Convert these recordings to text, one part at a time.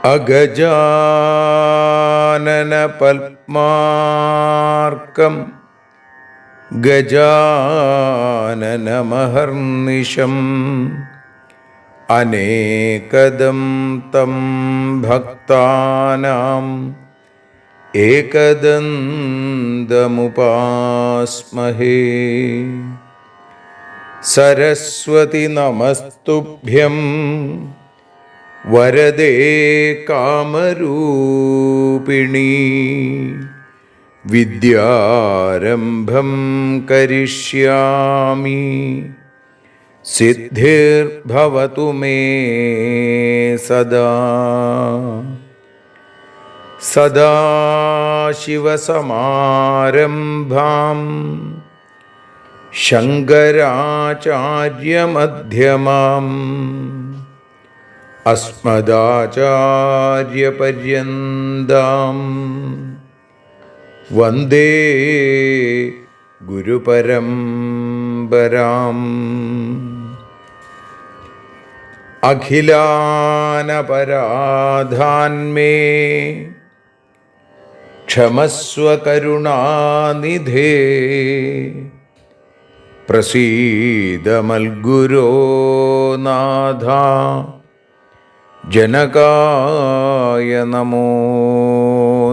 അഗജാനന പത്മാർക്കം ഗജാനനമഹർനിശം അനേകദം തം ഭക്താനാം ഏകദന്തമുപാസ്മഹേ. സരസ്വതി നമസ്തുഭ്യം വരദേ കാമരൂപിണീ. വിദ്യാരംഭം കരിഷ്യാമി സിദ്ധിർഭവതു മേ സദാ. സദാശിവസമാരംഭാം ശങ്കരാചാര്യമധ്യമാം അസ്മദാചാര്യപര്യന്താം വന്ദേ ഗുരുപരമ്പരാം. അഖിലാനപരാധാന്മേ ക്ഷമസ്വ കരുണാനിധേ. പ്രസീദ മൽഗുരോ നാഥ ജനകായ നമോ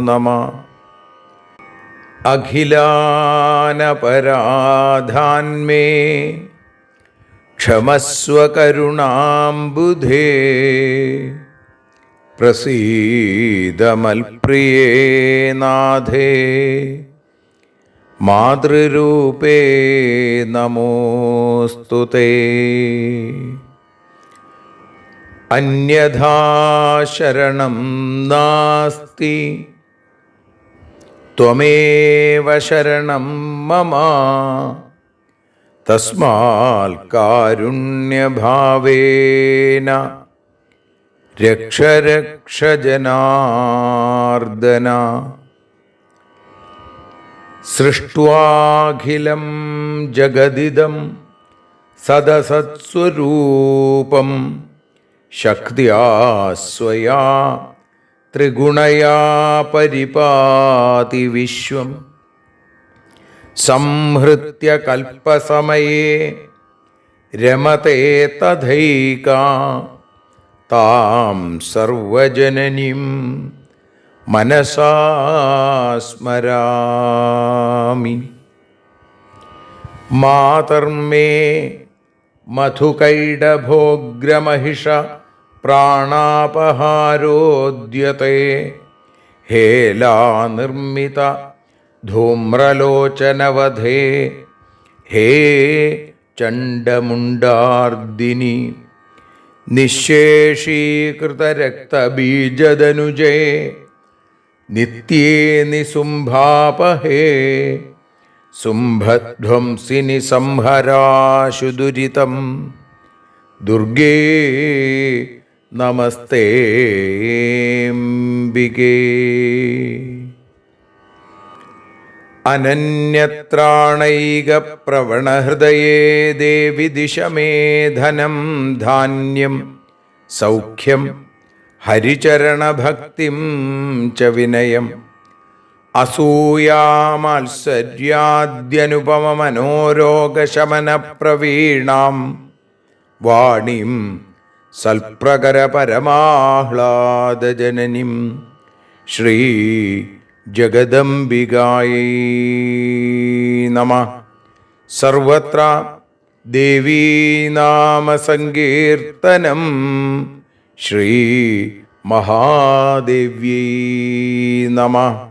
നമഃ. അഖിലാനപരാധാന്മേ ക്ഷമസ്വ കരുണാംബുധേ. പ്രസീദ മൽപ്രിയേ നാഥേ മാതൃരൂപേ നമോസ്തുതേ. അന്യഥാ ശരണം നാസ്തി ത്വമേവ ശരണം മമ. തസ്മാൽ കാരുണ്യഭാവേന രക്ഷ രക്ഷ ജനാർദ്ദന. സൃഷ്ട്വാഖിലം ജഗദിദം സദസത്സ്വരൂപം ശക്തിയാ സ്വയാ ത്രിഗുണയാ പരിപാതി വിശ്വം. സംഹൃത്യ കൽപ്പസമയേ രമതേ തഥൈകാ. താം സർവജനനീം മനസാ സ്മരാമി. മാതർമേ മധുകൈടഭോഗ്രമഹിഷ പ്രാണാപഹാരോദ്യത്തെ. ഹേലാനിർമ്മിത ധൂമ്രലോചനവധേ. ഹേ ചണ്ഡമുണ്ഡാർദിനി. നിശേഷീകൃതരക്തബീജദനുജേ നിത്യേ നിസുംഭാപഹേ. സുംഭധ്വംസിനി സംഹരാശു ദുരിതം. ദുർഗേ നമസ്തേംബികേ. അനന്യത്രാണൈകപ്രവണഹൃദയേ ദേവി ദിശ മേ ധനം ധാന്യം സൗഖ്യം ഹരിചരണഭക്തിം ച വിനയം. അസൂയാമാത്സര്യാദ്യനുപമമനോരോഗശമനപ്രവീണാം വാണീം സൽപ്രകരപരമാഹ്ലാദജനനീം ശ്രീ ജഗദംബികായൈ നമഃ. സർവത്ര ദേവീനാമസങ്കീർത്തനം ശ്രീ മഹാദേവ്യൈ നമഃ.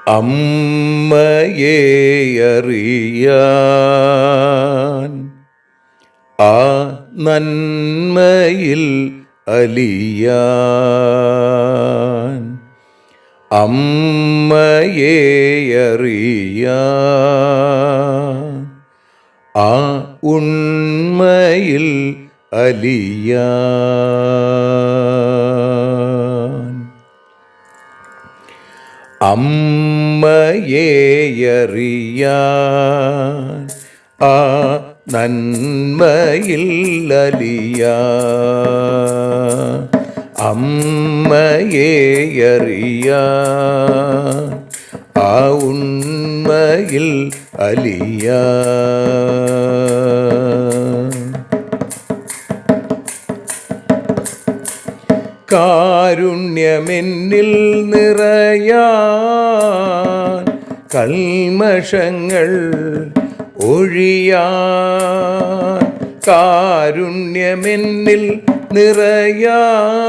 അമ്മയെ അറിയാൻ ആ നന്മയിൽ അലിയാൻ, അമ്മയെ അറിയാൻ ആ ഉണ്മയിൽ അലിയാൻ, അമ്മയെ അറിയാൻ ആ നന്മയിൽ അലിയാൻ, അമ്മയെ അറിയാൻ ആ ഉണ്മയിൽ അലിയാൻ. കാരുണ്യമെന്നിൽ നിറയാൻ, കൽമഷങ്ങൾ ഒഴിയാൻ, കാരുണ്യമെന്നിൽ നിറയാൻ,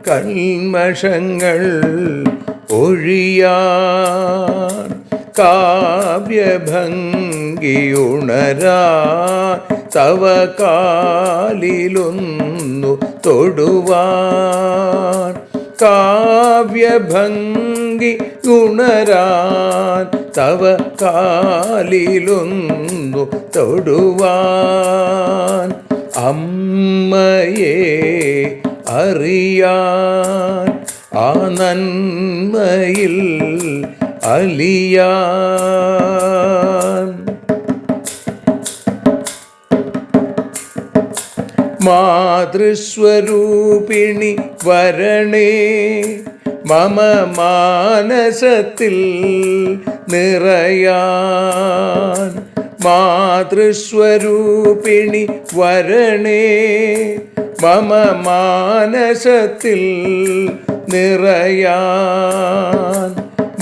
കൽമഷങ്ങൾ ഒഴിയാൻ, കാവ്യഭംഗിയുണരാൻ തവ കാലിലൊന്നു തൊടുവാൻ, കാവ്യഭംഗി ഉണരാൻ തവ കാലിലൊന്നു തൊടുവാൻ, അമ്മയെ അറിയാൻ ആ നന്മയിൽ അലിയാൻ. മാതൃസ്വരൂപിണി വരണേ മമ മാനസത്തിൽ നിറയാൻ, മാതൃസ്വരൂപിണി വരണേ മമ മാനസത്തിൽ നിറയാൻ,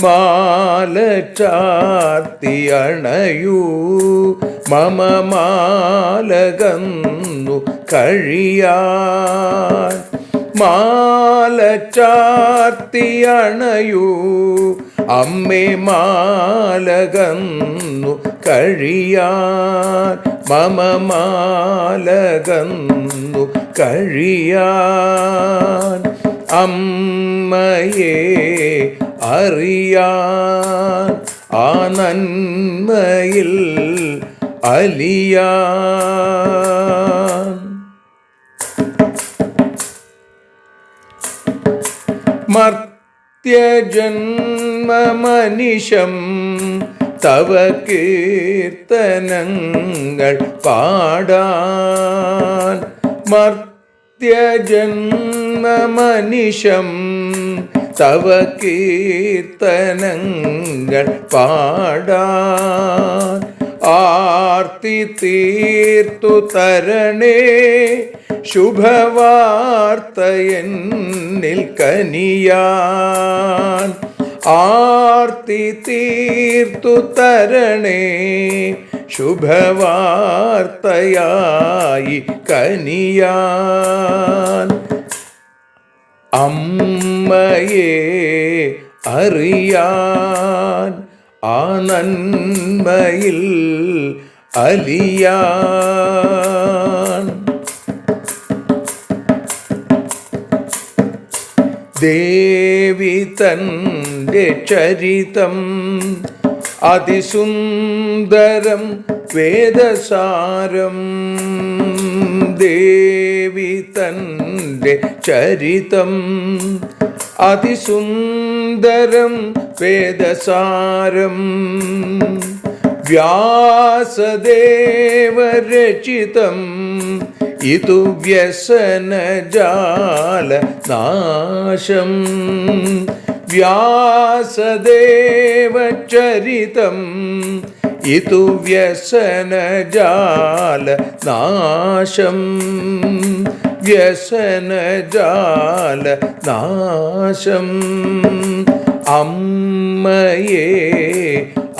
മാല ചാർത്തി അണയൂ മമ മാലകന്നു കഴിയാൻ, മാല ചാർത്തി അണയൂ അമ്മേ മാലകന്നു കഴിയാൻ, മമ മാലകന്നു കഴിയാൻ, അമ്മയെ അറിയാൻ ആ നന്മയിൽ അലിയാൻ. മർത്യജന്മമനിശം തവ കീർത്തനങ്ങൾ പാടാൻ, മർത്യജന്മമനിശം തവ കീർത്തനങ്ങൾ പാടാൻ, ആർത്തി തീർത്തു തരണേ ശുഭവാർത്തയെന്നിൽ കനിയാൻ, ആർത്തി തീർത്തു തരണേ ശുഭവാർത്തയായി കനിയാൻ, അമ്മയെ അറിയാൻ ആ നന്മയിൽ അലിയാൻ. ദേവി തൻ്റെ ചരിതം അതിസുന്ദരം വേദസാരം, ദേവി തൻ്റെ ചരിതം അതിസുന്ദരം വേദസാരം, വ്യാസദേവരചിതം ഇതു വ്യസനജാല നാശം, വ്യാസദേവചരിതം ഇതു വ്യസനജാല നാശം, വ്യസനജാല നാശം, അമ്മയെ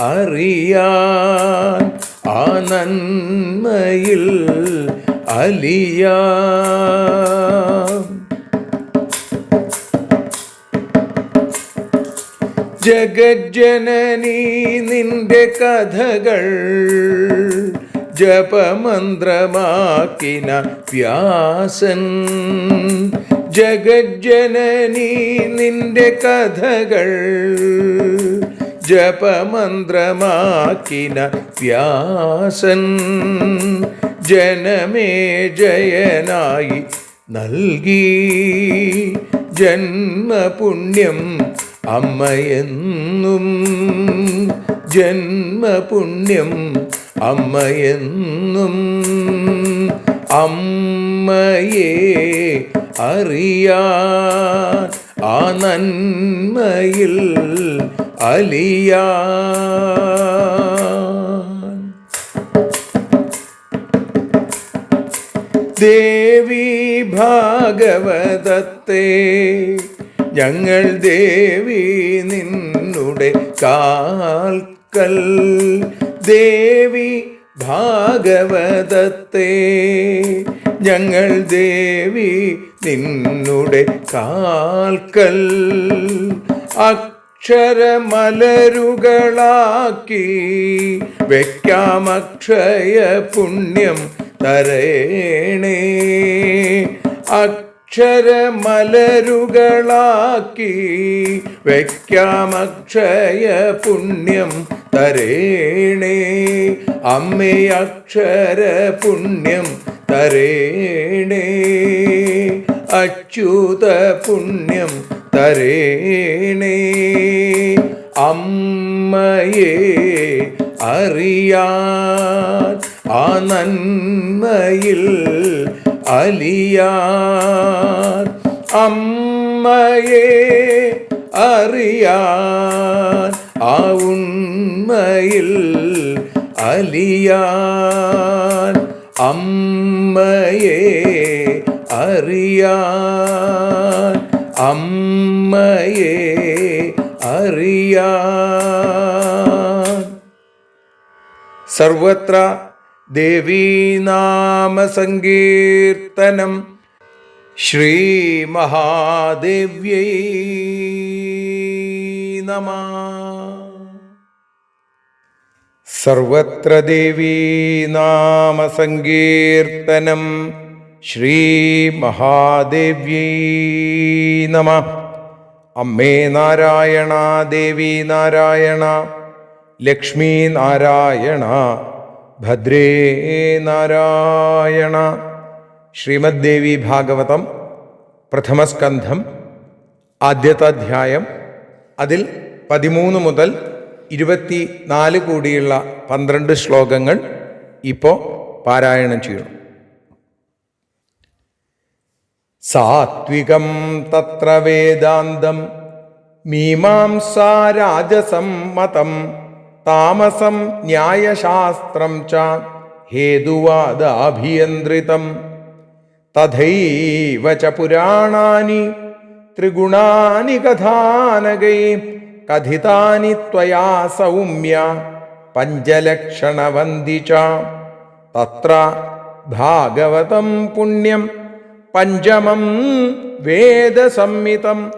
അറിയാൻ ആ നന്മയിൽ അലിയാൻ. ജഗജ്ജനനീ നിന്റെ കഥകൾ ജപമന്ത്രമാക്കിന വ്യാസൻ. ജഗജ്ജനനീ നിന്റെ കഥകൾ ജപമന്ത്രമാക്കിന വ്യാസൻ. ജനമേ ജയനായി നൽകി ജന്മപുണ്യം അമ്മയെന്നും. ജന്മപുണ്യം അമ്മയെന്നും. അമ്മയെ അറിയാൻ ആ നന്മയിൽ അലിയാൻ. ദേവി ഭാഗവതത്തെ ഞങ്ങൾ ദേവി നിന്നുടെ കാൽക്കൽ. ദേവി ഭാഗവതത്തെ ഞങ്ങൾ ദേവി നിന്നുടെ കാൽക്കൽ. അക്ഷരമലരുകളാക്കി വയ്ക്കാം അക്ഷയ പുണ്യം തരേണേ. അക്ഷരമലരുകളാക്കി വയ്ക്കാം അക്ഷയ പുണ്യം തരേണേ. അമ്മേ അക്ഷര പുണ്യം തരേണേ. അച്യുത പുണ്യം തരേണേ. അമ്മയെ അറിയാൻ ആ നന്മയിൽ അലിയാൻ. അമ്മയെ അറിയാൻ ആ ഉണ്മയിൽ അലിയാൻ. അമ്മയെ അറിയാൻ. അമ്മയെ അറിയാൻ. സർവത്ര ദേവീനാമസങ്കീർത്തനം. ശ്രീ മഹാദേവ്യൈ നമഃ. സർവത്ര ദേവീനാമസങ്കീർത്തനം. ശ്രീ മഹാദേവ്യൈ നമഃ. അമ്മേ നാരായണ, ദേവി നാരായണ, ലക്ഷ്മി നാരായണ, ഭദ്രേ നാരായണ. ശ്രീമദ് ദേവി ഭാഗവതം പ്രഥമസ്കന്ധം ആദ്യത്തെ അധ്യായം. അതിൽ 13 മുതൽ 24 കൂടിയുള്ള 12 ശ്ലോകങ്ങൾ ഇപ്പോൾ പാരായണം ചെയ്യണം. സാത്വികം തത്ര വേദാന്തം മീമാംസാ രാജസം മതം താമസം ന്യായശാസ്ത്രം ച ഹേതുവാദാഭിയന്ത്രിതം. തഥൈവ ച പുരാണാനി ത്രിഗുണാനി കഥാനകൈ കഥിതാനി ത്വയാ സൗമ്യ പഞ്ചലക്ഷണവന്തി ച. തത്ര ഭാഗവതം പുണ്യം പഞ്ചമം വേദസംഹിതം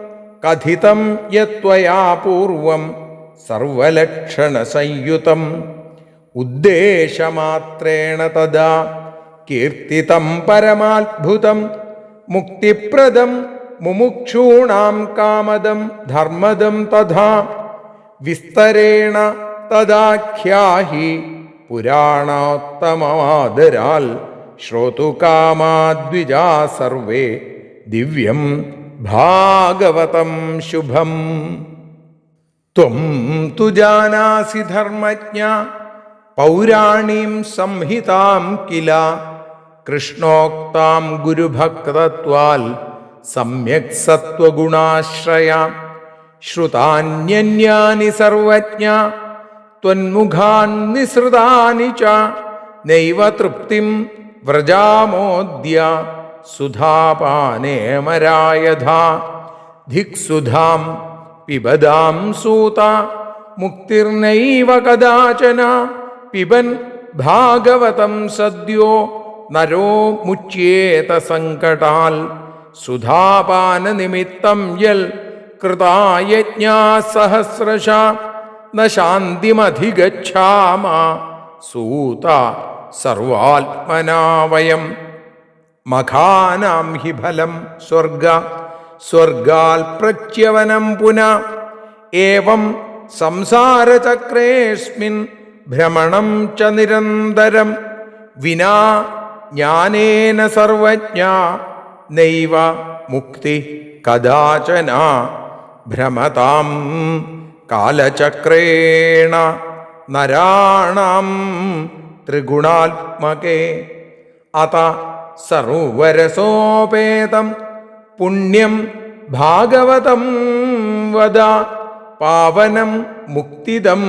കഥിതം യത്വയാ പൂർവം സർവലക്ഷണസംയുതം. ഉദ്ദേശമാത്രേണ തദാ കീർത്തിതം പരമാത്ഭുതം മുക്തിപ്രദം മുമുക്ഷൂണാം കാമദം ധർമ്മദം തഥാ. വിസ്തരേണ തദാഖ്യാഹി പുരാണോത്തമാദരാൽ ശ്രോതുകാമാദ്വിജാ സർവേ ദിവ്യം ഭാഗവതം ശുഭം. ത്വം തു ജാനാസി ധർമ്മജ്ഞ പൗരാണീം സംഹിതാം കില കൃഷ്ണോക്താം ഗുരുഭക്തത്വാൽ സമ്യക് സത്വഗുണാശ്രയ. ശ്രുതാന്യന്യാനി സർവജ്ഞ ത്വന്മുഖാൻ നിസൃതാനി ച നൈവ തൃപ്തിം വ്രജാമോദ്യ സുധാപാനേമരായധാ. ധിക്സുധാം പിബതാം സൂത മുക്തിർനൈവ കദാചന. പിബൻ ഭാഗവതം സദ്യോ നരോ മുച്യേത സങ്കടാൽ. സുധാപാന നിമിത്തം യൽ കൃതായജ്ഞാ സഹസ്രശ ന ശാന്തിമധിഗച്ഛാമ സൂത സർവാത്മനാ വയം. മഖാനാം ഹി ഫലം സ്വർഗാൽ പ്രച്യവനം പുന. ഏവം സംസാരചക്രേസ്മിൻ ഭ്രമണം ച നിരന്തരം. വിനാ ജ്ഞാനേന സർവജ്ഞ നൈവ മുക്തി കദാചന. ഭ്രമതാം കാലചക്രേണ നരാണാം ത്രിഗുണാത്മകേ. അത സർവരസോപേതം പുണ്യം ഭാഗവതം വദ. പാവനം മുക്തിദം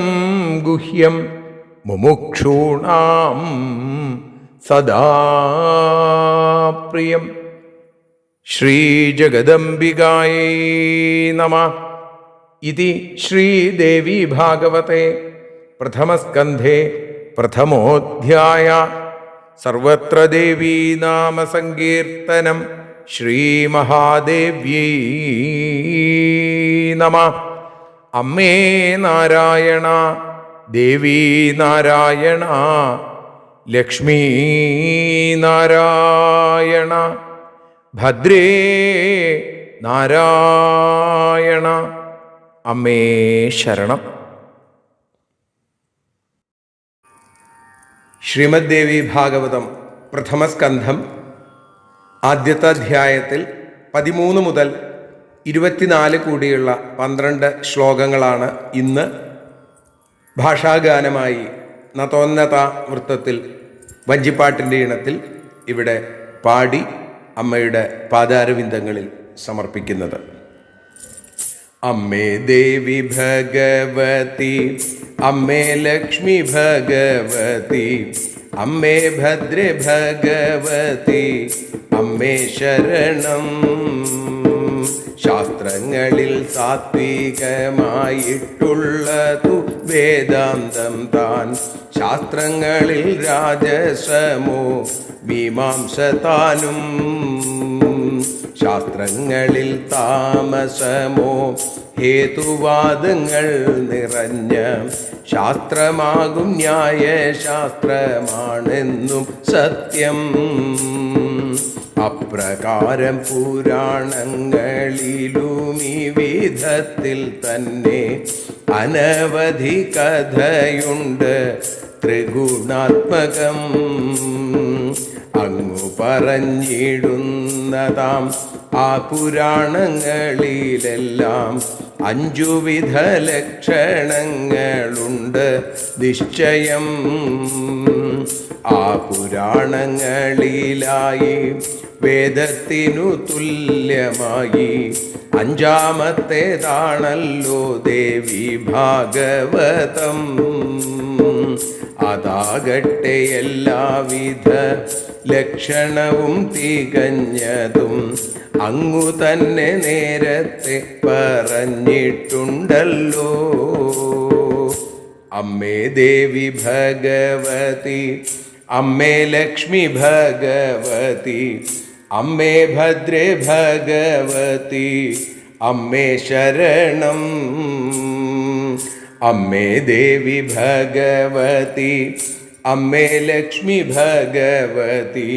ഗുഹ്യം മുമുക്ഷൂണാം സദാ പ്രിയം. ശ്രീജഗദംബികായൈ നമഃ. ഇതി ശ്രീദേവി ഭാഗവതേ പ്രഥമസ്കന്ധേ പ്രഥമോധ്യായ. സർവത്ര ദേവീ നാമ സങ്കീർത്തനം. ശ്രീമഹാദേവ്യൈ നമഃ. അമ്മേ നാരായണ, ദേവീ നാരായണ, ലക്ഷ്മീ നാരായണ, ഭദ്രേ നാരായണ. അമ്മേ ശരണം. ശ്രീമദ് ദേവി ഭാഗവതം പ്രഥമസ്കന്ധം ആദ്യത്തെ അധ്യായത്തിൽ 13 മുതൽ 24 കൂടിയുള്ള 12 ശ്ലോകങ്ങളാണ് ഇന്ന് ഭാഷാഗാനമായി നതോന്നത വൃത്തത്തിൽ വഞ്ചിപ്പാട്ടിൻ്റെ ഇണത്തിൽ ഇവിടെ പാടി അമ്മയുടെ പാദാരവിന്ദങ്ങളിൽ സമർപ്പിക്കുന്നത്. അമ്മേ ദേവി ഭഗവതി, അമ്മേ ലക്ഷ്മി ഭഗവതി, അമ്മേ ഭദ്രേ ഭഗവതി, അമ്മേ ശരണം. ശാസ്ത്രങ്ങളിൽ സാത്വികമായിട്ടുള്ളതു വേദാന്തം താൻ, ശാസ്ത്രങ്ങളിൽ രാജസമോ മീമാംസ താനും. ശാസ്ത്രങ്ങളിൽ താമസമോ ഹേതുവാദങ്ങൾ നിറഞ്ഞ ശാസ്ത്രമാകും ന്യായശാസ്ത്രമാണെന്നും സത്യം. അപ്രകാരം പുരാണങ്ങളിലും ഈ വിധത്തിൽ തന്നെ അനവധി കഥയുണ്ട് ത്രിഗുണാത്മകം. അങ്ങു പറഞ്ഞിടുന്നതാം ആ പുരാണങ്ങളിലെല്ലാം 5 വിധ ലക്ഷണങ്ങളുണ്ട് നിശ്ചയം. ആ പുരാണങ്ങളിലായി വേദത്തിനു തുല്യമായി 5ാമത്തേതാണല്ലോ ദേവി ഭാഗവതം. അതാകട്ടെ എല്ലാവിധ ലക്ഷണവും തികഞ്ഞതും അങ്ങു തന്നെ നേരത്തെ പറഞ്ഞിട്ടുണ്ടല്ലോ. അമ്മേ ദേവി ഭഗവതി, അമ്മേ ലക്ഷ്മി ഭഗവതി, അമ്മേ ഭദ്രേ ഭഗവതി, അമ്മേ ശരണം. അമ്മേ ദേവി ഭഗവതി, അമ്മേ ലക്ഷ്മി ഭഗവതി,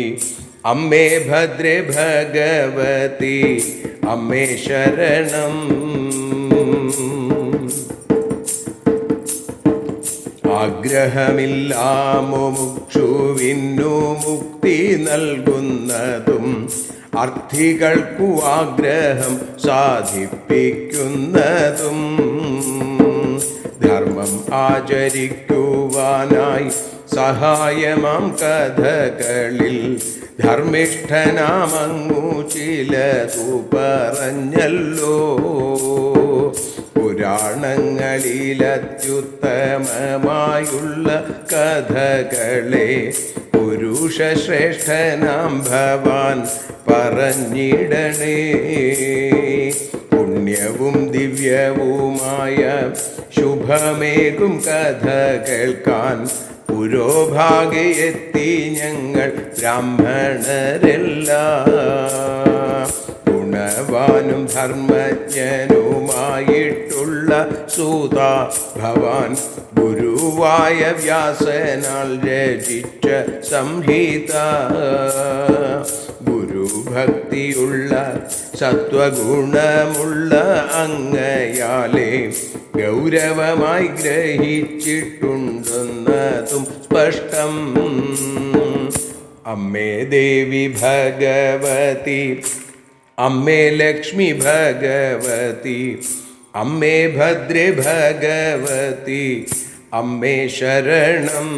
അമ്മേ ഭദ്രേ ഭഗവതി, അമ്മേ ശരണം. ആഗ്രഹമില്ലാമുമുക്ഷുവിന്നു മുക്തി നൽകുന്നതും അർത്ഥികൾക്കു ആഗ്രഹം സാധിപ്പിക്കുന്നതും ധർമ്മം ആചരിക്കുവാനായി സഹായമാം കഥകളിൽ ധർമ്മിഷ്ഠനാമങ്ങു ചിലതു പറഞ്ഞല്ലോ. പുരാണങ്ങളിലത്യുത്തമമായുള്ള കഥകളെ പുരുഷശ്രേഷ്ഠനാം ഭവാൻ പറഞ്ഞിടണേ. പുണ്യവും ദിവ്യവുമായ ശുഭമേകും കഥ കേൾക്കാൻ പുരോഭാഗെ എത്തി ഞങ്ങൾ ബ്രാഹ്മണരെല്ലാം. ഗുണവാനും ധർമ്മജ്ഞനുമായിട്ടുള്ള സൂത ഭവാൻ ഗുരുവായ വ്യാസനാൽ രചിച്ച സംഹിത ഗുരുഭക്തിയുള്ള സത്വഗുണമുള്ള അങ്ങയാലെ ഗൗരവമായി ഗ്രഹിച്ചിട്ടുണ്ടെന്നതും സ്പഷ്ടം. അമ്മേ ദേവി ഭഗവതി, അമ്മേ ലക്ഷ്മി ഭഗവതി, അമ്മേ ഭദ്രേ ഭഗവതി, അമ്മേ ശരണം.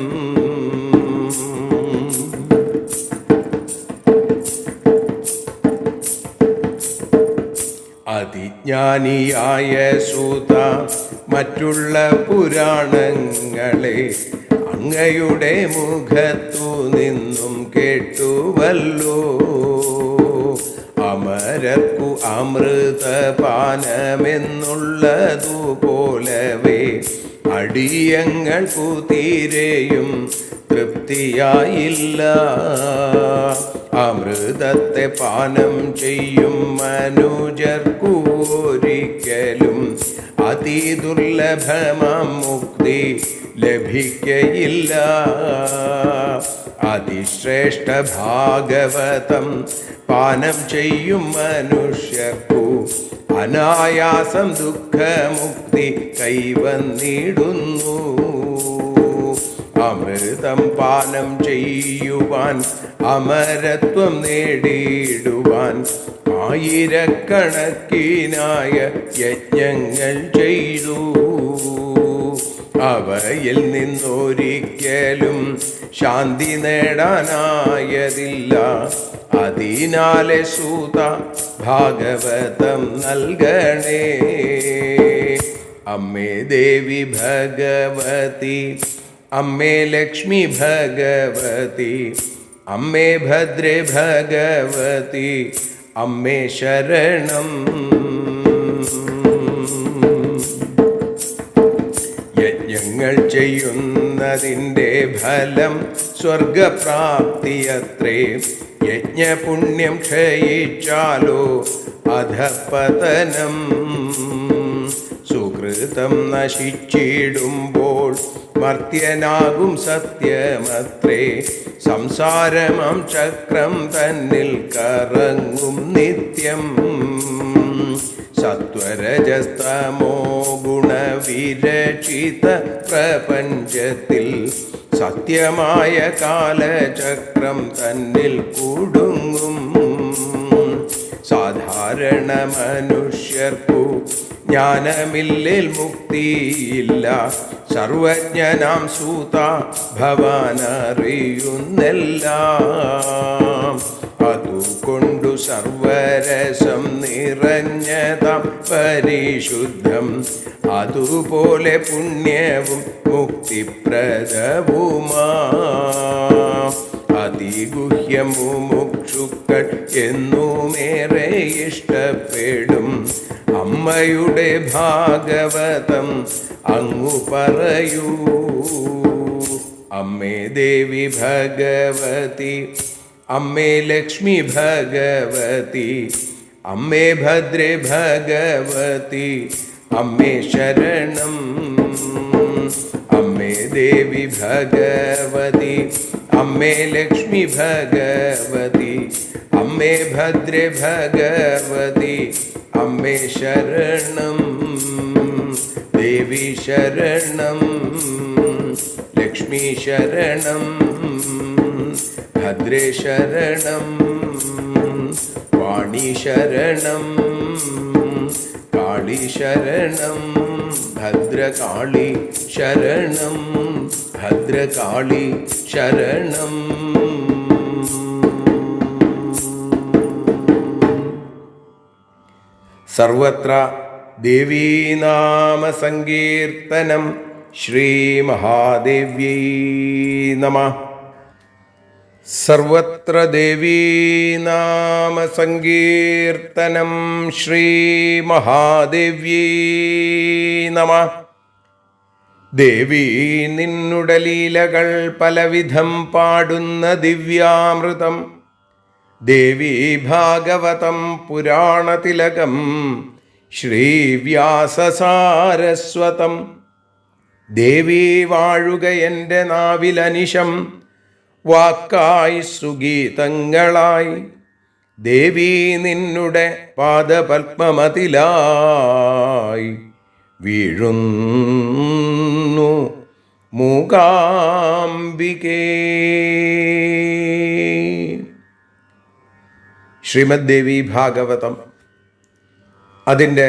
അതിജ്ഞാനിയായ സൂത മറ്റുള്ള പുരാണങ്ങളെ അങ്ങയുടെ മുഖത്തു നിന്നും കേട്ടുവല്ലോ. അമരർക്കു അമൃതപാനമെന്നുള്ളതുപോലവേ അടിയങ്ങൾക്കു തീരെയും തൃപ്തിയായില്ല. അമൃതത്തെ പാനം ചെയ്യും മനുജർക്കു ഒരിക്കലും അതിദുർലഭമാം മുക്തി ലഭിക്കയില്ല. അതിശ്രേഷ്ഠ ഭാഗവതം പാനം ചെയ്യും മനുഷ്യർക്കു അനായാസം ദുഃഖമുക്തി കൈവന്നിടുന്നു. അമൃതം പാനം ചെയ്യുവാൻ അമരത്വം നേടിയിടുവാൻ ആയിരക്കണക്കിനായ യജ്ഞങ്ങൾ ചെയ്തു. അവയിൽ നിന്നൊരിക്കലും ശാന്തി നേടാനായതില്ല. അതിനാലെ സൂത ഭാഗവതം നൽകണേ. അമ്മേ ദേവി ഭഗവതി, അമ്മേ ലക്ഷ്മി ഭഗവതി, അമ്മേ ഭദ്രേ ഭഗവതി, അമ്മേ ശരണം. യജ്ഞങ്ങൾ ചെയ്യുന്നതിൻ്റെ ഫലം സ്വർഗപ്രാപ്തിയത്രേ. യജ്ഞപുണ്യം ക്ഷയിച്ചാലോ അധപതനം. സുകൃതം നശിച്ചിടുമ്പോൾ മർത്യനാകും സത്യമത്രേ. സംസാരമാം ചക്രം തന്നിൽ കറങ്ങും നിത്യം. സത്വരജസ്തമോ ഗുണവിരചിത പ്രപഞ്ചത്തിൽ സത്യമായ കാലചക്രം തന്നിൽ കുടുങ്ങും. സാധാരണ മനുഷ്യർക്കു ജ്ഞാനമില്ലേൽ മുക്തിയില്ല. സർവജ്ഞനാം സൂത ഭവാനറിയുന്നെല്ലാം. അതുകൊണ്ടു സർവരസം നിറഞ്ഞതാം പരിശുദ്ധം അതുപോലെ പുണ്യവും മുക്തിപ്രദവുമാ അതിഗുഹ്യമുമുക്ഷുക്കൾ എന്നുമേറെ ഇഷ്ടപ്പെടും അമ്മയുടെ ഭാഗവതം അങ്ങു പറയൂ. അമ്മേ ദേവി ഭഗവതി, അമ്മേ ലക്ഷ്മി ഭഗവതി, അമ്മേ ഭദ്രേ ഭഗവതി, അമ്മേ ശരണം. അമ്മേ ദേവി ഭഗവതി, അമ്മേ ലക്ഷ്മി ഭഗവതി, അമ്മേ ഭദ്രേ ഭഗവതി, അമ്മേ ശരണം. ദേവി ശരണം, ലക്ഷ്മി ശരണം, ഭദ്രേ ശരണം, വാണി ശരണം, കാളി ശരണം, ഭദ്രകാളി ശരണം, ഭദ്രകാളി ശരണം. സർവത്ര ദേവീനാമസങ്കീർത്തനം. ശ്രീമഹാദേവ്യൈ നമഃ. സർവത്ര ദേവീനാമസങ്കീർത്തനം. ശ്രീമഹാദേവ്യൈ നമഃ. ദേവീ നിന്നുടെ ലീലകൾ പലവിധം പാടുന്ന ദിവ്യാമൃതം ദേവീ ഭാഗവതം പുരാണതിലകം ശ്രീവ്യാസസാരസ്വതം. ദേവീ വാഴുക എൻ്റെ നാവിലനിശം, വാക്കായി സുഗീതങ്ങളായി. ദേവീ നിന്നുടെ പാദപത്മമതിലായി വീഴുന്നു മൂകാംബികേ. ശ്രീമദ് ദേവി ഭാഗവതം അതിൻ്റെ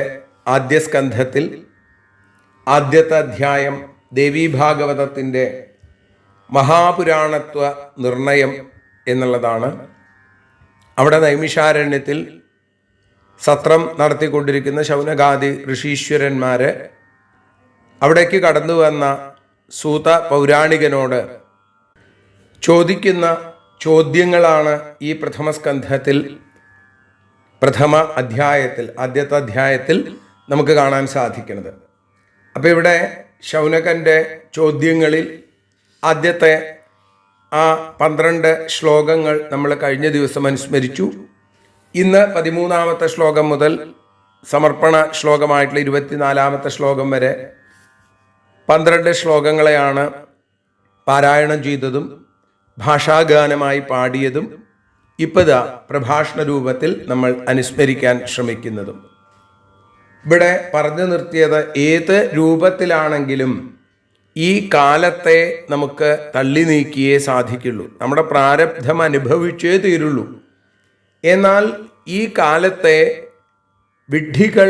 ആദ്യ സ്കന്ധത്തിൽ ആദ്യത്തെ അധ്യായം ദേവീ ഭാഗവതത്തിൻ്റെ മഹാപുരാണത്വ നിർണയം എന്നുള്ളതാണ്. അവിടെ നൈമിഷാരണ്യത്തിൽ സത്രം നടത്തിക്കൊണ്ടിരിക്കുന്ന ശൗനകാദി ഋഷീശ്വരന്മാർ അവിടേക്ക് കടന്നു വന്ന സൂത പൗരാണികനോട് ചോദിക്കുന്ന ചോദ്യങ്ങളാണ് ഈ പ്രഥമ സ്കന്ധത്തിൽ പ്രഥമ അധ്യായത്തിൽ ആദ്യത്തെ അധ്യായത്തിൽ നമുക്ക് കാണാൻ സാധിക്കുന്നത്. അപ്പോൾ ഇവിടെ ശൗനകൻ്റെ ചോദ്യങ്ങളിൽ ആദ്യത്തെ ആ 12 ശ്ലോകങ്ങൾ നമ്മൾ കഴിഞ്ഞ ദിവസം അനുസ്മരിച്ചു. ഇന്ന് 13-ാമത്തെ ശ്ലോകം മുതൽ സമർപ്പണ ശ്ലോകമായിട്ടുള്ള 24-ാമത്തെ ശ്ലോകം വരെ 12 ശ്ലോകങ്ങളെയാണ് പാരായണം ചെയ്തതും ഭാഷാഗാനമായി പാടിയതും ഇപ്പതാ പ്രഭാഷണ രൂപത്തിൽ നമ്മൾ അനുസ്മരിക്കാൻ ശ്രമിക്കുന്നതും. ഇവിടെ പറഞ്ഞു നിർത്തിയത് ഏത് രൂപത്തിലാണെങ്കിലും ഈ കാലത്തെ നമുക്ക് തള്ളി നീക്കിയേ സാധിക്കുള്ളൂ. നമ്മുടെ പ്രാരബ്ധം അനുഭവിച്ചേ തീരുള്ളൂ. എന്നാൽ ഈ കാലത്തെ വിഡ്ഢികൾ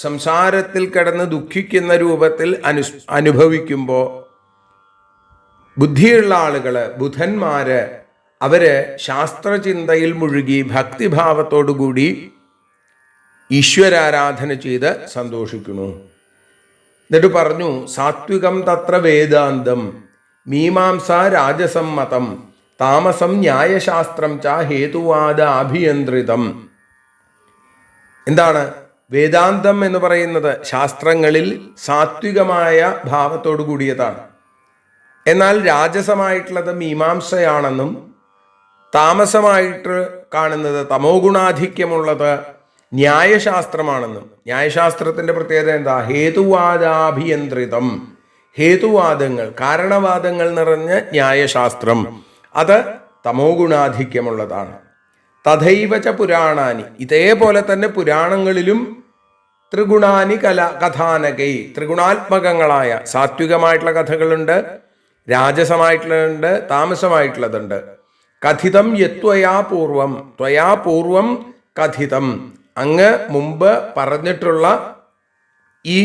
സംസാരത്തിൽ കിടന്ന് ദുഃഖിക്കുന്ന രൂപത്തിൽ അനുഭവിക്കുമ്പോൾ ബുദ്ധിയുള്ള ആളുകൾ, ബുധന്മാര്, അവര് ശാസ്ത്രചിന്തയിൽ മുഴുകി ഭക്തിഭാവത്തോടുകൂടി ഈശ്വരാരാധന ചെയ്ത് സന്തോഷിക്കുന്നു. എന്നിട്ട് പറഞ്ഞു, സാത്വികം തത്ര വേദാന്തം, മീമാംസ രാജസമ്മതം, താമസം ന്യായശാസ്ത്രം ച ഹേതുവാദ അഭിയന്ത്രിതം. എന്താണ് വേദാന്തം എന്ന് പറയുന്നത്? ശാസ്ത്രങ്ങളിൽ സാത്വികമായ ഭാവത്തോടു കൂടിയതാണ്. എന്നാൽ രാജസമായിട്ടുള്ളത് മീമാംസയാണെന്നും താമസമായിട്ട് കാണുന്നത്, തമോ ഗുണാധിക്യമുള്ളത് ന്യായശാസ്ത്രമാണെന്നും. ന്യായശാസ്ത്രത്തിന്റെ പ്രത്യേകത എന്താ? ഹേതുവാദാഭിയന്ത്രിതം. ഹേതുവാദങ്ങൾ, കാരണവാദങ്ങൾ നിറഞ്ഞ ന്യായശാസ്ത്രം, അത് തമോ ഗുണാധിക്യമുള്ളതാണ്. തഥൈവച പുരാണാനി, ഇതേപോലെ തന്നെ പുരാണങ്ങളിലും ത്രിഗുണാനി കഥാനകൈ, ത്രിഗുണാത്മകങ്ങളായ സാത്വികമായിട്ടുള്ള കഥകളുണ്ട്, രാജസമായിട്ടുള്ളതുണ്ട്, താമസമായിട്ടുള്ളതുണ്ട്. കഥിതം യത്വയാ പൂർവം, ത്വയാ പൂർവം കഥിതം, അങ്ങ് മുമ്പ് പറഞ്ഞിട്ടുള്ള ഈ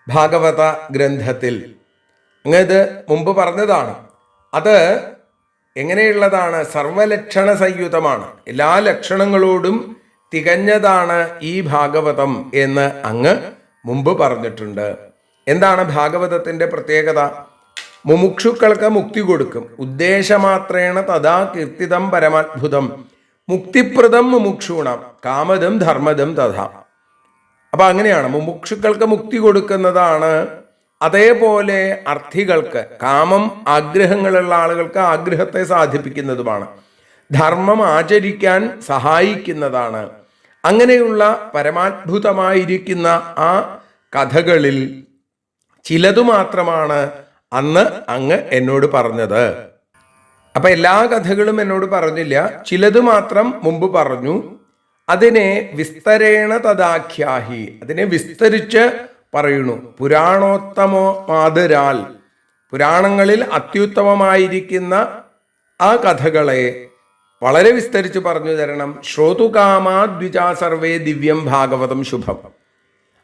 ഭാഗവത ഗ്രന്ഥത്തിൽ അങ്ങ് ഇത് മുമ്പ് പറഞ്ഞതാണ്. അത് എങ്ങനെയുള്ളതാണ്? സർവലക്ഷണ സംയുതമാണ്, എല്ലാ ലക്ഷണങ്ങളോടും തികഞ്ഞതാണ് ഈ ഭാഗവതം എന്ന് അങ്ങ് മുമ്പ് പറഞ്ഞിട്ടുണ്ട്. എന്താണ് ഭാഗവതത്തിന്റെ പ്രത്യേകത? മുമുക്ഷുക്കൾക്ക് മുക്തി കൊടുക്കും. ഉദ്ദേശമാത്രേണ തഥാ കീർത്തിതം പരമാത്ഭുതം, മുക്തിപ്രദം മുമുക്ഷൂണം കാമദം ധർമ്മദം തഥാ. അപ്പൊ അങ്ങനെയാണ് മുമുക്ഷുക്കൾക്ക് മുക്തി കൊടുക്കുന്നതാണ്. അതേപോലെ അർത്ഥികൾക്ക്, കാമം ആഗ്രഹങ്ങളുള്ള ആളുകൾക്ക് ആഗ്രഹത്തെ സാധിപ്പിക്കുന്നതുമാണ്. ധർമ്മം ആചരിക്കാൻ സഹായിക്കുന്നതാണ്. അങ്ങനെയുള്ള പരമാത്ഭുതമായിരിക്കുന്ന ആ കഥകളിൽ ചിലതു മാത്രമാണ് അന്ന് അങ്ങ് എന്നോട് പറഞ്ഞത്. അപ്പൊ എല്ലാ കഥകളും എന്നോട് പറഞ്ഞില്ല, ചിലത് മാത്രം മുമ്പ് പറഞ്ഞു. അതിനെ വിസ്തരേണ തദാഖ്യാഹി, അതിനെ വിസ്തരിച്ച് പറയുന്നു. പുരാണോത്തമോ മാതരാൽ, പുരാണങ്ങളിൽ അത്യുത്തമമായിരിക്കുന്ന ആ കഥകളെ വളരെ വിസ്തരിച്ച് പറഞ്ഞു തരണം. ശ്രോതുകാമാ ദ്വിജാ സർവേ ദിവ്യം ഭാഗവതം ശുഭം,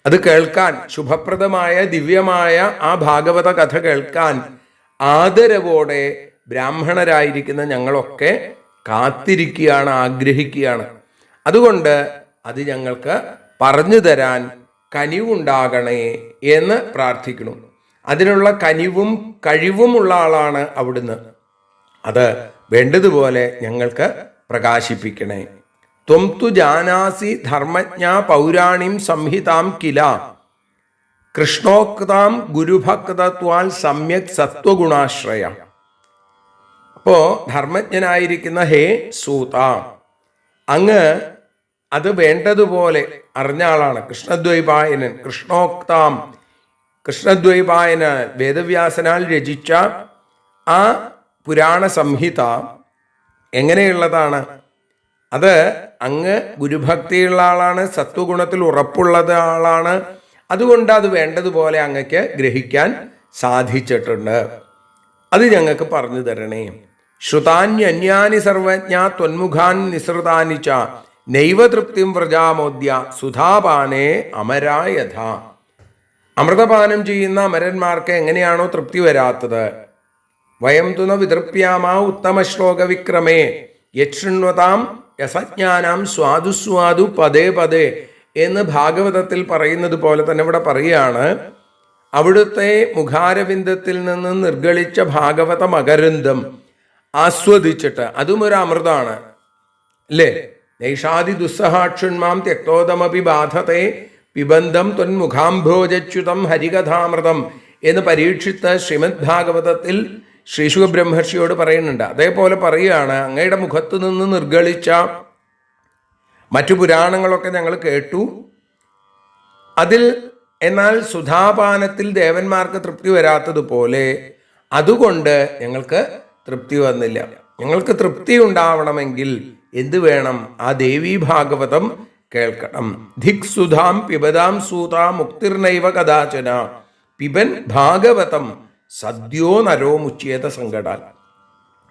അത് കേൾക്കാൻ, ശുഭപ്രദമായ ദിവ്യമായ ആ ഭാഗവത കഥ കേൾക്കാൻ ആദരവോടെ ബ്രാഹ്മണരായിരിക്കുന്ന ഞങ്ങളൊക്കെ കാത്തിരിക്കുകയാണ്, ആഗ്രഹിക്കുകയാണ്. അതുകൊണ്ട് അത് ഞങ്ങൾക്ക് പറഞ്ഞു തരാൻ കനിവുണ്ടാകണേ എന്ന് പ്രാർത്ഥിക്കുന്നു. അതിനുള്ള കനിവും കഴിവുമുള്ള ആളാണ് അവിടുന്ന്. അത് വേണ്ടതുപോലെ ഞങ്ങൾക്ക് പ്രകാശിപ്പിക്കണേ. ത്വം തു ജാനാസി ധർമ്മജ്ഞ പൗരാണിം സംഹിതാം കില, കൃഷ്ണോക്താം ഗുരുഭക്തത്വാൽ സമ്യക് സത്വഗുണാശ്രയ. അപ്പോ ധർമ്മജ്ഞനായിരിക്കുന്ന ഹേ സൂത, അങ്ങ് അത് വേണ്ടതുപോലെ അറിഞ്ഞ ആളാണ്. കൃഷ്ണദ്വൈപായനൻ, കൃഷ്ണദ്വൈപായന വേദവ്യാസനാൽ രചിച്ച ആ പുരാണ സംഹിത എങ്ങനെയുള്ളതാണ്? അത് അങ്ങ് ഗുരുഭക്തിയുള്ള ആളാണ്, സത്വഗുണത്തിൽ ഉറപ്പുള്ളത് ആളാണ്. അതുകൊണ്ട് അത് വേണ്ടതുപോലെ അങ്ങക്ക് ഗ്രഹിക്കാൻ സാധിച്ചിട്ടുണ്ട്. അത് ഞങ്ങൾക്ക് പറഞ്ഞു തരണേ. ശ്രുതാന്യന്യാനി സർവജ്ഞ ത്വന്മുഖാൻ നിസൃതാനി ച നൈവ തൃപ്തിം വ്രജാമോദ്യ സുധാപാനേ അമരായഥ. അമൃതപാനം ചെയ്യുന്ന അമരന്മാർക്ക് എങ്ങനെയാണോ തൃപ്തി വരാത്തത്, വയം തുന വിതൃപ്യാമ ഉത്തമ ശ്ലോക വിക്രമേ യശൃണ്വതാം രസജ്ഞാനാം സ്വാദു പദേ പദേ എന്ന് ഭാഗവതത്തിൽ പറയുന്നത് പോലെ തന്നെ ഇവിടെ പറയുകയാണ്. അവിടുത്തെ മുഖാരവിന്ദത്തിൽ നിന്ന് നിർഗളിച്ച ഭാഗവത മകരന്ദം ആസ്വദിച്ചിട്ട്, അതും ഒരു അമൃതാണ് അല്ലേ? നൈഷാദി ദുസ്സഹാക്ഷുന്മാം ത്യക്തോദമപി ബാധത്തെ പിബന്ധം ത്വന്മുഖാംഭോജച്യുതം ഹരികഥാമൃതം എന്ന് പരീക്ഷിത്ത് ശ്രീമദ് ഭാഗവതത്തിൽ ശ്രീശുക ബ്രഹ്മർഷിയോട് പറയുന്നുണ്ട്. അതേപോലെ പറയുകയാണ്, അങ്ങയുടെ മുഖത്തു നിന്ന് നിർഗളിച്ച മറ്റു പുരാണങ്ങളൊക്കെ ഞങ്ങൾ കേട്ടു. അതിൽ എന്നാൽ സുധാപാനത്തിൽ ദേവന്മാർക്ക് തൃപ്തി വരാത്തതുപോലെ അതുകൊണ്ട് ഞങ്ങൾക്ക് തൃപ്തി വന്നില്ല. ഞങ്ങൾക്ക് തൃപ്തി ഉണ്ടാവണമെങ്കിൽ എന്ത് വേണം? ആ ദേവീ ഭാഗവതം കേൾക്കണം. ധിക് സുധാം പിബതാം സൂതാ മുക്തിർനൈവ കഥാചന പിബൻ ഭാഗവതം സദ്യോ നരോ മുച്യേത സങ്കടാൽ.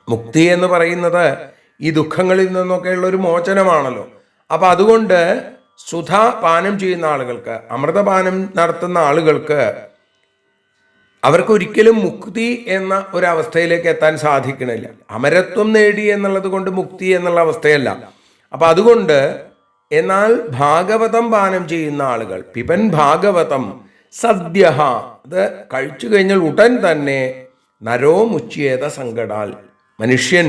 മുക്തി എന്ന് പറയുന്നത് ഈ ദുഃഖങ്ങളിൽ നിന്നൊക്കെയുള്ള ഒരു മോചനമാണല്ലോ. അപ്പൊ അതുകൊണ്ട് സുധ പാനം ചെയ്യുന്ന ആളുകൾക്ക്, അമൃതപാനം നടത്തുന്ന ആളുകൾക്ക് അവർക്ക് ഒരിക്കലും മുക്തി എന്ന ഒരവസ്ഥയിലേക്ക് എത്താൻ സാധിക്കണില്ല. അമരത്വം നേടി എന്നുള്ളത് കൊണ്ട് മുക്തി എന്നുള്ള അവസ്ഥയല്ല. അപ്പൊ അതുകൊണ്ട് എന്നാൽ ഭാഗവതം പാനം ചെയ്യുന്ന ആളുകൾ, പിബൻ ഭാഗവതം സദ്യ, അത് കഴിച്ചു കഴിഞ്ഞാൽ ഉടൻ തന്നെ നരോ മുച്യേത സങ്കടാൽ, മനുഷ്യൻ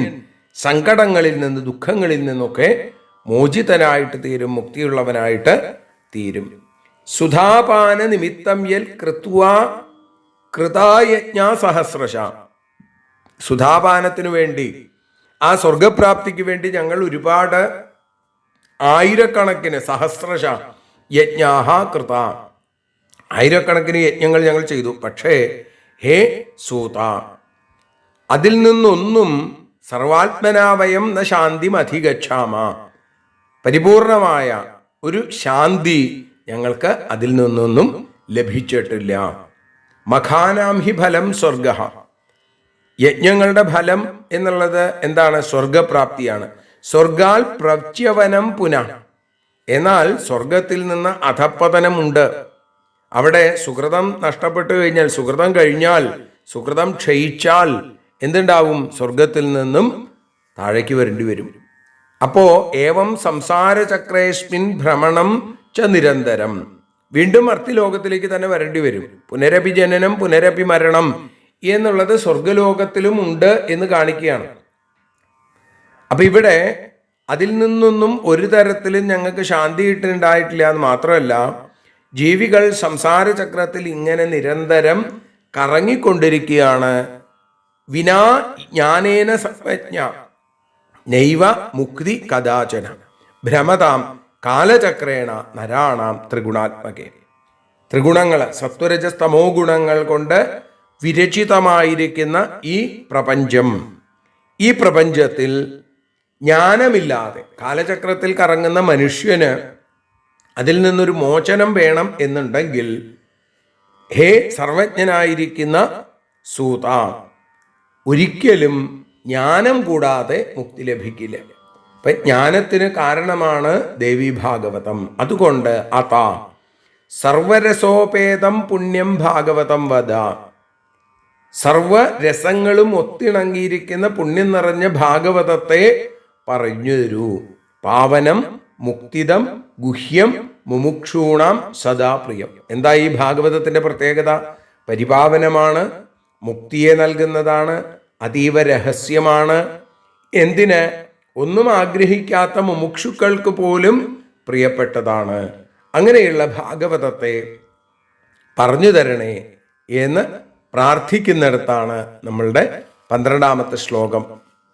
സങ്കടങ്ങളിൽ നിന്ന് ദുഃഖങ്ങളിൽ നിന്നൊക്കെ മോചിതനായിട്ട് തീരും, മുക്തിയുള്ളവനായിട്ട് തീരും. സുധാപാന നിമിത്തം യൽ കൃത്വാ കൃതായജ്ഞ സഹസ്രശ. സുധാപാനത്തിനു വേണ്ടി, ആ സ്വർഗപ്രാപ്തിക്ക് വേണ്ടി ഞങ്ങൾ ഒരുപാട് ആയിരക്കണക്കിന് സഹസ്രശ യജ്ഞാഹ കൃത, ആയിരക്കണക്കിന് യജ്ഞങ്ങൾ ഞങ്ങൾ ചെയ്തു. പക്ഷേ ഹേ സൂത, അതിൽ നിന്നൊന്നും സർവാത്മനാവയം ന ശാന്തിം അധിഗച്ഛാമ, പരിപൂർണമായ ഒരു ശാന്തി ഞങ്ങൾക്ക് അതിൽ നിന്നൊന്നും ലഭിച്ചിട്ടില്ല. മഖാനാം ഹി ഫലം സ്വർഗ, യജ്ഞങ്ങളുടെ ഫലം എന്നുള്ളത് എന്താണ്? സ്വർഗപ്രാപ്തിയാണ്. സ്വർഗാൽ പ്രച്യവനം പുനഃ, എന്നാൽ സ്വർഗത്തിൽ നിന്ന് അധപ്പതനമുണ്ട്. അവിടെ സുകൃതം നഷ്ടപ്പെട്ടു കഴിഞ്ഞാൽ, സുകൃതം കഴിഞ്ഞാൽ, സുകൃതം ക്ഷയിച്ചാൽ എന്തുണ്ടാവും? സ്വർഗത്തിൽ നിന്നും താഴേക്ക് വരേണ്ടി വരും. അപ്പോ ഏവം സംസാരചക്രേസ്മിൻ ഭ്രമണം ച നിരന്തരം, വീണ്ടും അർത്ഥലോകത്തിലേക്ക് തന്നെ വരേണ്ടി വരും. പുനരപി ജനനം പുനരപി മരണം എന്നുള്ളത് സ്വർഗലോകത്തിലും ഉണ്ട് എന്ന് കാണിക്കുകയാണ്. അപ്പൊ ഇവിടെ അതിൽ നിന്നൊന്നും ഒരു തരത്തിലും ഞങ്ങൾക്ക് ശാന്തി കിട്ടുന്നുണ്ടായിട്ടില്ല എന്ന് മാത്രമല്ല, ജീവികൾ സംസാരചക്രത്തിൽ ഇങ്ങനെ നിരന്തരം കറങ്ങിക്കൊണ്ടിരിക്കുകയാണ്. വിനാ ജ്ഞാനേന സർവജ്ഞ നൈവ മുക്തി കഥാചന ഭ്രമതാം കാലചക്രേണ നരാണാം ത്രിഗുണാത്മകേ. ത്രിഗുണങ്ങൾ, സത്വരജസ്തമോ ഗുണങ്ങൾ കൊണ്ട് വിരചിതമായിരിക്കുന്ന ഈ പ്രപഞ്ചം, ഈ പ്രപഞ്ചത്തിൽ ജ്ഞാനമില്ലാതെ കാലചക്രത്തിൽ കറങ്ങുന്ന മനുഷ്യന് അതിൽ നിന്നൊരു മോചനം വേണം എന്നുണ്ടെങ്കിൽ, ഹേ സർവജ്ഞനായിരിക്കുന്ന സൂത, ഒരിക്കലും ജ്ഞാനം കൂടാതെ മുക്തി ലഭിക്കില്ല. അപ്പൊ ജ്ഞാനത്തിന് കാരണമാണ് ദേവി ഭാഗവതം. അതുകൊണ്ട് അതാ സർവരസോപേതം പുണ്യം ഭാഗവതം വദ, സർവരസങ്ങളും ഒത്തിണങ്ങിയിരിക്കുന്ന പുണ്യം നിറഞ്ഞ ഭാഗവതത്തെ പറഞ്ഞു തരൂ. പാവനം മുക്തിദം ഗുഹ്യം മുമുക്ഷൂണാം സദാ പ്രിയം. എന്താ ഈ ഭാഗവതത്തിന്റെ പ്രത്യേകത? പരിപാവനമാണ്, മുക്തിയെ നൽകുന്നതാണ്, അതീവ രഹസ്യമാണ്. എന്തിന്? ഒന്നും ആഗ്രഹിക്കാത്ത മുമുക്ഷുക്കൾക്ക് പോലും പ്രിയപ്പെട്ടതാണ്. അങ്ങനെയുള്ള ഭാഗവതത്തെ പറഞ്ഞു തരണേ എന്ന് പ്രാർത്ഥിക്കുന്നിടത്താണ് നമ്മളുടെ 12ാമത്തെ ശ്ലോകം,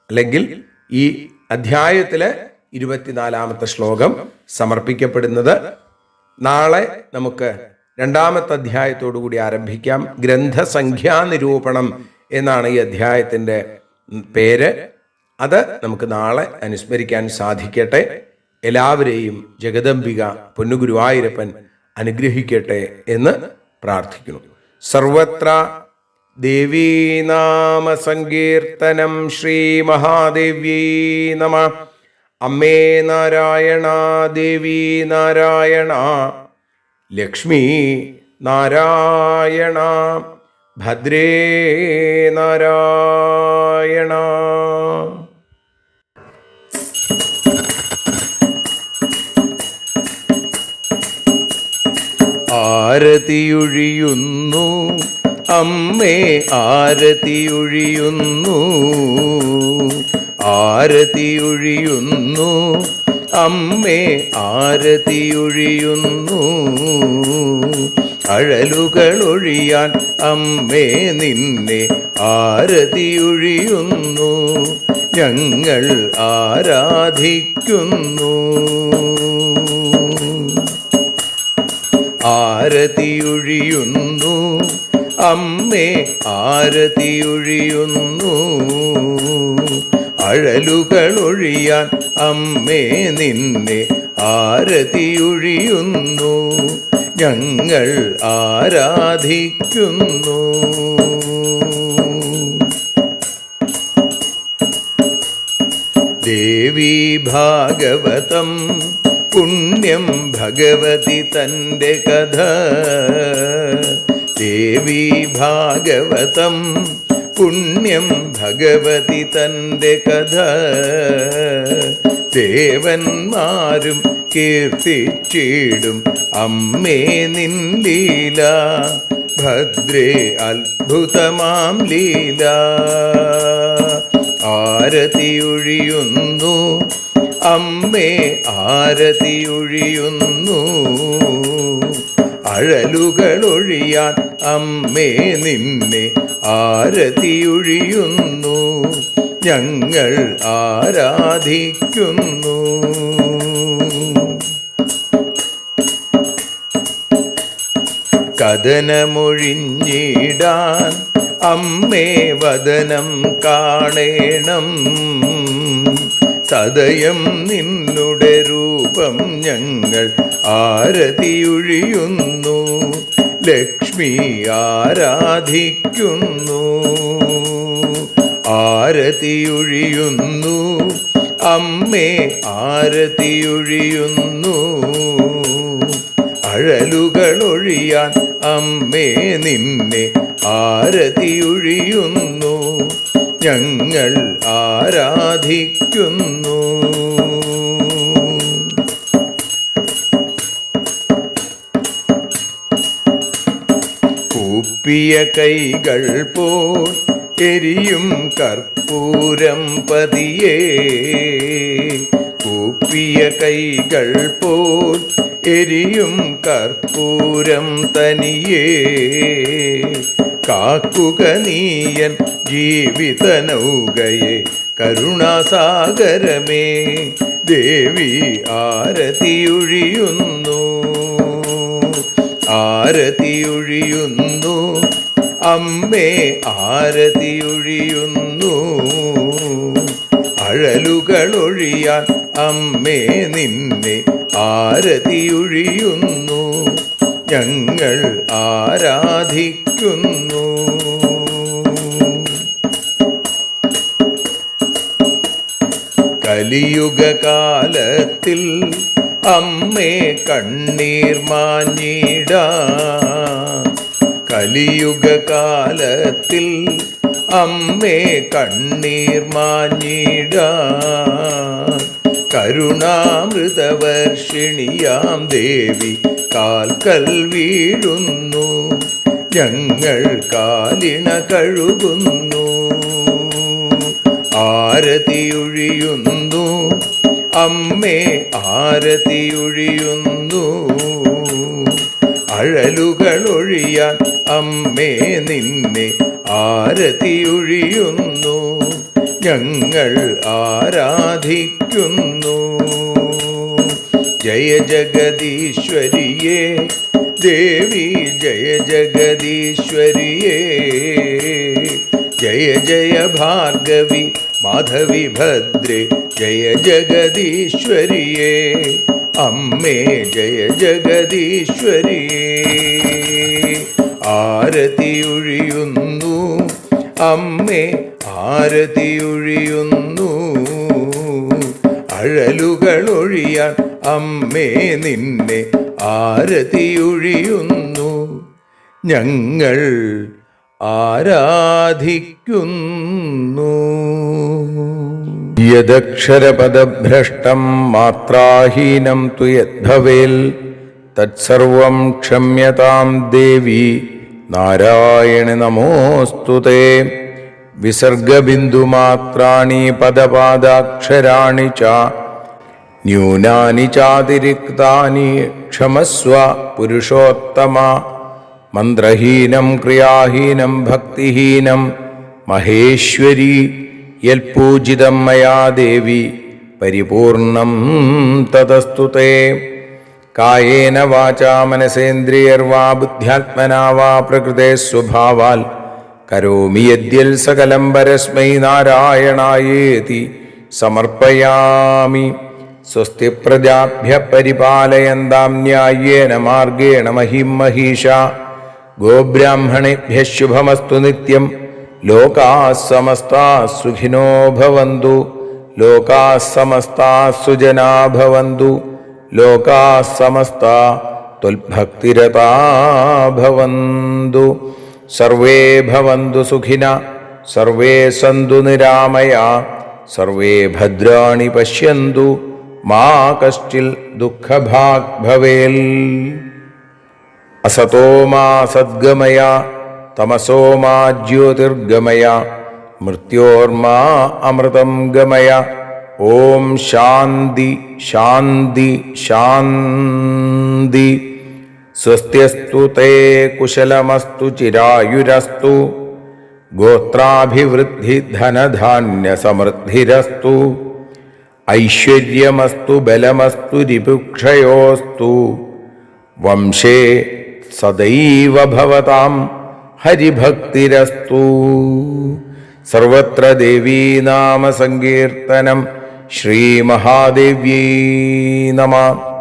അല്ലെങ്കിൽ ഈ അധ്യായത്തിലെ 24-ാമത്തെ ശ്ലോകം സമർപ്പിക്കപ്പെടുന്നത്. നാളെ നമുക്ക് 2-ാമത്തെ അധ്യായത്തോടു കൂടി ആരംഭിക്കാം. ഗ്രന്ഥസംഖ്യാനിരൂപണം എന്നാണ് ഈ അധ്യായത്തിൻ്റെ പേര്. അത് നമുക്ക് നാളെ അനുസ്മരിക്കാൻ സാധിക്കട്ടെ. എല്ലാവരെയും ജഗദംബിക പൊന്നുഗുരുവായൂരപ്പൻ അനുഗ്രഹിക്കട്ടെ എന്ന് പ്രാർത്ഥിക്കുന്നു. സർവത്ര ദേവീനാമ സങ്കീർത്തനം. ശ്രീ മഹാദേവ്യൈ നമ. അമ്മേ നാരായണ, ദേവി നാരായണ, ലക്ഷ്മി നാരായണ, ഭദ്രേ നാരായണ. ആരതിയൊഴിയുന്നു അമ്മേ, ആരതിയൊഴിയുന്നു, ആരതിയൊഴിയുന്നു അമ്മേ, ആരതിയൊഴിയുന്നു. അഴലുകളൊഴിയാൻ അമ്മേ നിന്നെ ആരതിയൊഴിയുന്നു. ഞങ്ങൾ ആരാധിക്കുന്നു. ആരതിയൊഴിയുന്നു അമ്മേ, ആരതിയൊഴിയുന്നു. അഴലുകളൊഴിയാൻ അമ്മേ നിന്നെ ആരതിയൊഴിയുന്നു. ഞങ്ങൾ ആരാധിക്കുന്നു. ദേവി ഭാഗവതം പുണ്യം ഭഗവതി തൻ്റെ കഥ. ദേവി ഭാഗവതം പുണ്യം ഭഗവതി തൻ്റെ കഥ. ദേവന്മാരും കീർത്തിച്ചിടും അമ്മേ നിൻ ലീല. ഭദ്രേ അത്ഭുതമാം ലീല. ആരതിയൊഴിയുന്നു അമ്മേ, ആരതിയൊഴിയുന്നു. അഴലുകളൊഴിയാൻ അമ്മേ നിന്നെ ആരതിയൊഴിയുന്നു. ഞങ്ങൾ ആരാധിക്കുന്നു. കഥനമൊഴിഞ്ഞിടാൻ അമ്മേ വദനം കാണേണം. സദയം നിന്നുടെ രൂപം ഞങ്ങൾ ആരതിയൊഴിയുന്നു. ലക്ഷ്മി ആരാധിക്കുന്നു. ആരതിയൊഴിയുന്നു അമ്മേ, ആരതിയൊഴിയുന്നു. അഴലുകളൊഴിയാൻ അമ്മേ നിന്നെ ആരതിയൊഴിയുന്നു. ഞങ്ങൾ ആരാധിക്കുന്നു. കൂപ്പിയ കൈകൾ പോൽ എരിയും കർപ്പൂരം പതിയേ. കൂപ്പിയ കൈകൾ പോൽ എരിയും കർപ്പൂരം തനിയേ. കാക്കുക നീയൻ ജീവിത നൗകയെ കരുണാസാഗരമേ. ദേവി ആരതിയൊഴിയുന്നു. ആരതിയൊഴിയുന്നു അമ്മേ, ആരതിയൊഴിയുന്നു. അഴലുകളൊഴിയാൻ അമ്മേ നിന്നെ ആരതിയൊഴിയുന്നു. ഞങ്ങൾ ആരാധിക്കുന്നു. കലിയുഗകാലത്തിൽ അമ്മേ കണ്ണീർ മാഞ്ഞിടാൻ. കലിയുഗകാലത്തിൽ അമ്മേ കണ്ണീർ മാഞ്ഞിടാൻ. കരുണാമൃതവർഷിണിയാം ദേവി കാൽക്കൽ വീഴുന്നു. ഞങ്ങൾ കാലിണ കഴുകുന്നു. ആരതിയൊഴിയുന്നു അമ്മേ, ആരതിയൊഴിയുന്നു. അഴലുകളൊഴിയാൻ അമ്മേ നിന്നെ ആരതിയൊഴിയുന്നു. ഞങ്ങൾ ആരാധിക്കുന്നു. ജയ ജഗദീശ്വരിയേ ദേവി, ജയ ജഗദീശ്വരിയേ. ജയ ജയ ഭാർഗവി മാധവി ഭദ്രേ, ജയ ജഗദീശ്വരിയേ. അമ്മേ ജയ ജഗദീശ്വരിയേ. ആരതിയൊഴിയുന്നു അമ്മേ, ആരതിയൊഴിയുന്നു. അഴലുകളൊഴിയാൻ അമ്മേ നിന്നെ ആരതിയൊഴിയുന്നു. ഞങ്ങൾ ആരാധിക്കുന്നു. യദക്ഷരപദഭ്രഷ്ടം മാത്രാഹീനം തു യദ്ഭവേൽ തത്സർവം ക്ഷമ്യതാം ദേവി നാരായണ നമോസ്തുതേ. വിസർഗബിന്ദുമാത്രാണി പദപാദാക്ഷരാണി ച ന്യൂനാനി ചാതിരിക്താനി ക്ഷമസ്വ പുരുഷോത്തമ. മന്ത്രഹീനം ക്രിയാഹീനം ഭക്തിഹീനം മഹേശ്വരി യൽപൂജിതം മയാ ദേവി പരിപൂർണം തതസ്തുതേ. കായേന വാചാ മനസേന്ദ്രിയർവാ ബുദ്ധ്യാത്മനാ വാ പ്രകൃതേ സ്വഭാവാൽ കരോമി യദ്യൽ സകലം പരസ്മൈ നാരായണായേതി സമർപ്പയാമി. സ്വസ്തി പ്രജാഭ്യഃ പരിപാലയന്താം ന്യായേന മാർഗേണ മഹിം മഹീഷാ. ഗോബ്രാഹ്മണേഭ്യഃ ശുഭമസ്തു നിത്യം. ലോകാഃ സമസ്താഃ സുഖിനോ ഭവന്തു. ലോകാഃ സമസ്താഃ സുജനാ ഭവന്തു. ലോകാഃ സമസ്താഃ ത്വൽഭക്തിരതാ ഭവന്തു. സർവേ ഭവന്തു സുഖിനഃ, സർവേ സന്തു നിരാമയാ, സർവേ ഭദ്രാണി പശ്യന്തു, മാ കശ്ചിൽ ദുഃഖഭാഗ് ഭവേൽ. അസതോ മാ സദ്ഗമയ, തമസോ മാ ജ്യോതിർഗമയ, മൃത്യോർമാ അമൃതം ഗമയ. ഓം ശാന്തി ശാന്തി ശാന്തി. സ്വസ്ത്യസ്തു തേ കുശലമസ്തു ചിരായുരസ്തു. ഗോത്രാഭിവൃദ്ധി ധനധാന്യ സമൃദ്ധിരസ്തു. ഐശ്വര്യമസ്തു ബലമസ്തു രിപുക്ഷയോസ്തു. വംശേ സദൈവ ഭവതാം ഹരിഭക്തിരസ്തു. സർവത്ര ദേവീനാമ സങ്കീർത്തനം. ശ്രീമഹാദേവ്യൈ നമഃ.